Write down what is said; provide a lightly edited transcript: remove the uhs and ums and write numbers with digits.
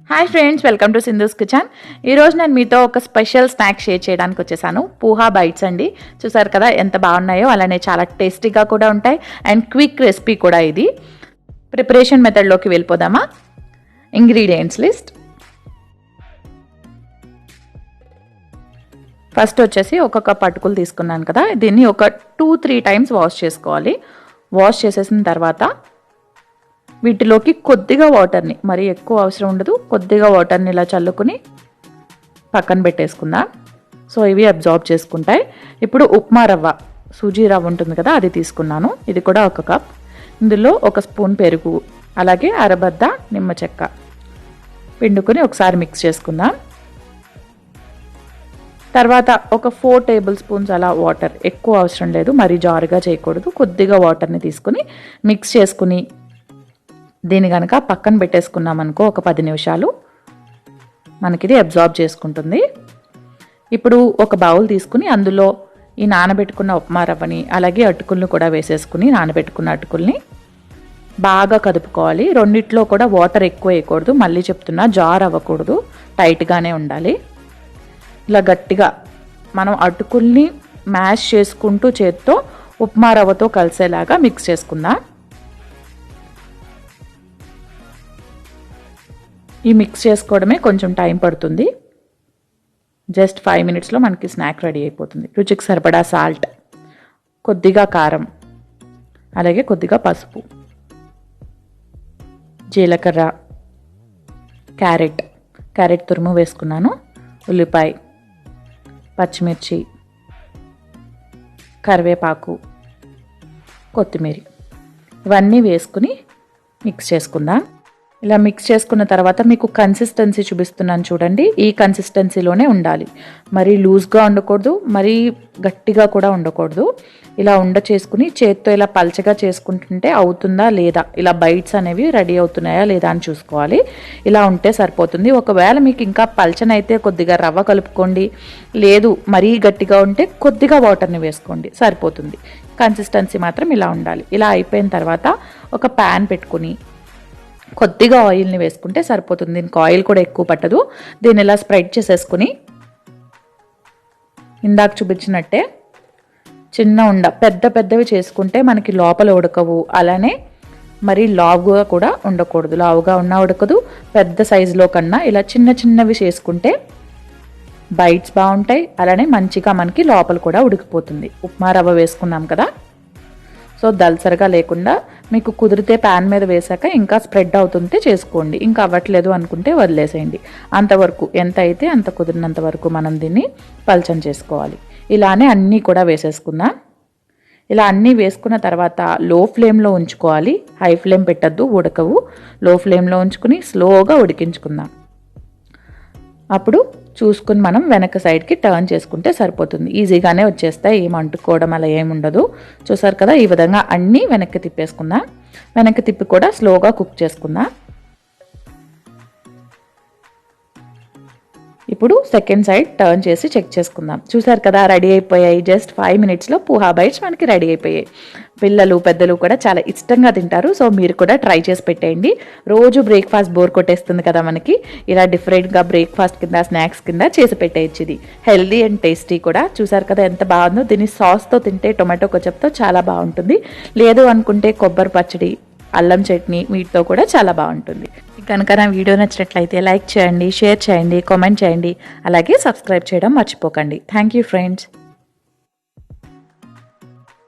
Hi friends, welcome to Sindhu's kitchen. ఈరోజు నేను మీతో ఒక స్పెషల్ స్నాక్ షేర్ చేయడానికి వచ్చేసాను. పూహా బైట్స్ అండి. చూసారు కదా ఎంత బాగున్నాయో, అలానే చాలా టేస్టీగా కూడా ఉంటాయి అండ్ క్విక్ రెసిపీ కూడా ఇది. ప్రిపరేషన్ మెథడ్లోకి వెళ్ళిపోదామా? Ingredients list. ఫస్ట్ వచ్చేసి ఒక కప్ అటుకులు తీసుకున్నాను కదా, దీన్ని ఒక 2-3 టైమ్స్ వాష్ చేసుకోవాలి. వాష్ చేసేసిన తర్వాత వీటిలోకి కొద్దిగా వాటర్ని, మరి ఎక్కువ అవసరం ఉండదు, కొద్దిగా వాటర్ని ఇలా చల్లుకుని పక్కన పెట్టేసుకుందాం. సో ఇవి అబ్జార్బ్ చేసుకుంటాయి. ఇప్పుడు ఉప్మా రవ్వ, సూజీ రవ్వ ఉంటుంది కదా, అది తీసుకున్నాను. ఇది కూడా ఒక కప్. ఇందులో 1 స్పూన్ పెరుగు, అలాగే అరబద్ద నిమ్మ చెక్క పిండుకొని ఒకసారి మిక్స్ చేసుకుందాం. తర్వాత ఒక 4 టేబుల్ స్పూన్స్ అలా వాటర్, ఎక్కువ అవసరం లేదు, మరీ జారుగా చేయకూడదు. కొద్దిగా వాటర్ని తీసుకుని మిక్స్ చేసుకుని దీన్ని కనుక పక్కన పెట్టేసుకున్నాం అనుకో, ఒక 10 నిమిషాలు మనకిది అబ్జార్బ్ చేసుకుంటుంది. ఇప్పుడు ఒక బౌల్ తీసుకుని అందులో ఈ నానబెట్టుకున్న ఉప్మా రవ్వని, అలాగే అటుకులను కూడా వేసేసుకుని, నానబెట్టుకున్న అటుకుల్ని బాగా కదుపుకోవాలి. రెండిట్లో కూడా వాటర్ ఎక్కువ వేయకూడదు, మళ్ళీ చెప్తున్నా, జార్ అవ్వకూడదు, టైట్గానే ఉండాలి. ఇలా గట్టిగా మనం అటుకుల్ని మ్యాష్ చేసుకుంటూ చేత్తో ఉప్మా రవ్వతో కలిసేలాగా మిక్స్ చేసుకుందాం. ఈ మిక్స్ చేసుకోవడమే కొంచెం టైం పడుతుంది. జస్ట్ 5 మినిట్స్లో మనకి స్నాక్ రెడీ అయిపోతుంది. రుచికి సరిపడా సాల్ట్, కొద్దిగా కారం, అలాగే కొద్దిగా పసుపు, జీలకర్ర, క్యారెట్ తురుము వేసుకున్నాను, ఉల్లిపాయ, పచ్చిమిర్చి, కరివేపాకు, కొత్తిమీర, ఇవన్నీ వేసుకుని మిక్స్ చేసుకుందాం. ఇలా మిక్స్ చేసుకున్న తర్వాత మీకు కన్సిస్టెన్సీ చూపిస్తున్నాను చూడండి, ఈ కన్సిస్టెన్సీలోనే ఉండాలి. మరీ లూజ్గా ఉండకూడదు, మరీ గట్టిగా కూడా ఉండకూడదు. ఇలా చేసుకుని చేత్తో ఇలా పల్చగా చేసుకుంటుంటే అవుతుందా లేదా, ఇలా బైట్స్ అనేవి రెడీ అవుతున్నాయా లేదా అని చూసుకోవాలి. ఇలా ఉంటే సరిపోతుంది. ఒకవేళ మీకు ఇంకా పల్చనైతే కొద్దిగా రవ్వ కలుపుకోండి, లేదు మరీ గట్టిగా ఉంటే కొద్దిగా వాటర్ని వేసుకోండి, సరిపోతుంది. కన్సిస్టెన్సీ మాత్రం ఇలా ఉండాలి. ఇలా అయిపోయిన తర్వాత ఒక ప్యాన్ పెట్టుకుని కొద్దిగా ఆయిల్ని వేసుకుంటే సరిపోతుంది. దీనికి ఆయిల్ కూడా ఎక్కువ పట్టదు. దీన్ని ఇలా స్ప్రెడ్ చేసేసుకుని ఇందాక చూపించినట్టే చిన్న ఉండ, పెద్దవి చేసుకుంటే మనకి లోపల ఉడకవు, అలానే మరి లావుగా కూడా ఉండకూడదు. లావుగా ఉన్నా ఉడకదు, పెద్ద సైజులో కన్నా ఇలా చిన్నవి చేసుకుంటే బైట్స్ బాగుంటాయి, అలానే మంచిగా మనకి లోపల కూడా ఉడికిపోతుంది. ఉప్మా రవ్వ వేసుకున్నాం కదా, సో దల్సరగా లేకుండా మీకు కుదిరితే ప్యాన్ మీద వేసాక ఇంకా స్ప్రెడ్ అవుతుంటే చేసుకోండి, ఇంకా అవ్వట్లేదు అనుకుంటే వదిలేసేయండి. అంతవరకు ఎంత అయితే అంత కుదిరినంత వరకు మనం దీన్ని పల్చం చేసుకోవాలి. ఇలానే అన్నీ కూడా వేసేసుకుందాం. ఇలా అన్నీ వేసుకున్న తర్వాత లో ఫ్లేమ్లో ఉంచుకోవాలి, హై ఫ్లేమ్ పెట్టద్దు, ఉడకవు. లో ఫ్లేమ్లో ఉంచుకుని స్లోగా ఉడికించుకుందాం. అప్పుడు చూసుకుని మనం వెనక సైడ్కి టర్న్ చేసుకుంటే సరిపోతుంది. ఈజీగానే వచ్చేస్తాయి, ఏం అంటుకోవడం అలా ఏముండదు. చూసారు కదా, ఈ విధంగా అన్నీ వెనక్కి తిప్పేసుకుందాం. వెనక్కి తిప్పి కూడా స్లోగా కుక్ చేసుకుందాం. ఇప్పుడు సెకండ్ సైడ్ టర్న్ చేసి చెక్ చేసుకుందాం. చూసారు కదా, రెడీ అయిపోయాయి. జస్ట్ 5 మినిట్స్లో పూహా బైట్స్ మనకి రెడీ అయిపోయాయి. పిల్లలు పెద్దలు కూడా చాలా ఇష్టంగా తింటారు. సో మీరు కూడా ట్రై చేసి పెట్టేయండి. రోజు బ్రేక్ఫాస్ట్ బోర్ కొట్టేస్తుంది కదా మనకి, ఇలా డిఫరెంట్గా బ్రేక్ఫాస్ట్ కింద, స్నాక్స్ కింద చేసి పెట్టేయచ్చు. ఇది హెల్దీ అండ్ టేస్టీ కూడా. చూసారు కదా ఎంత బాగుందో. దీన్ని సాస్తో తింటే, టొమాటో కొచ్చప్తో చాలా బాగుంటుంది. లేదు అనుకుంటే కొబ్బరి పచ్చడి, అల్లం చట్నీ, వీటితో కూడా చాలా బాగుంటుంది. కనుక నా వీడియో నచ్చినట్లయితే లైక్ చేయండి, షేర్ చేయండి, కామెంట్ చేయండి, అలాగే సబ్స్క్రైబ్ చేయడం మర్చిపోకండి. Thank you friends.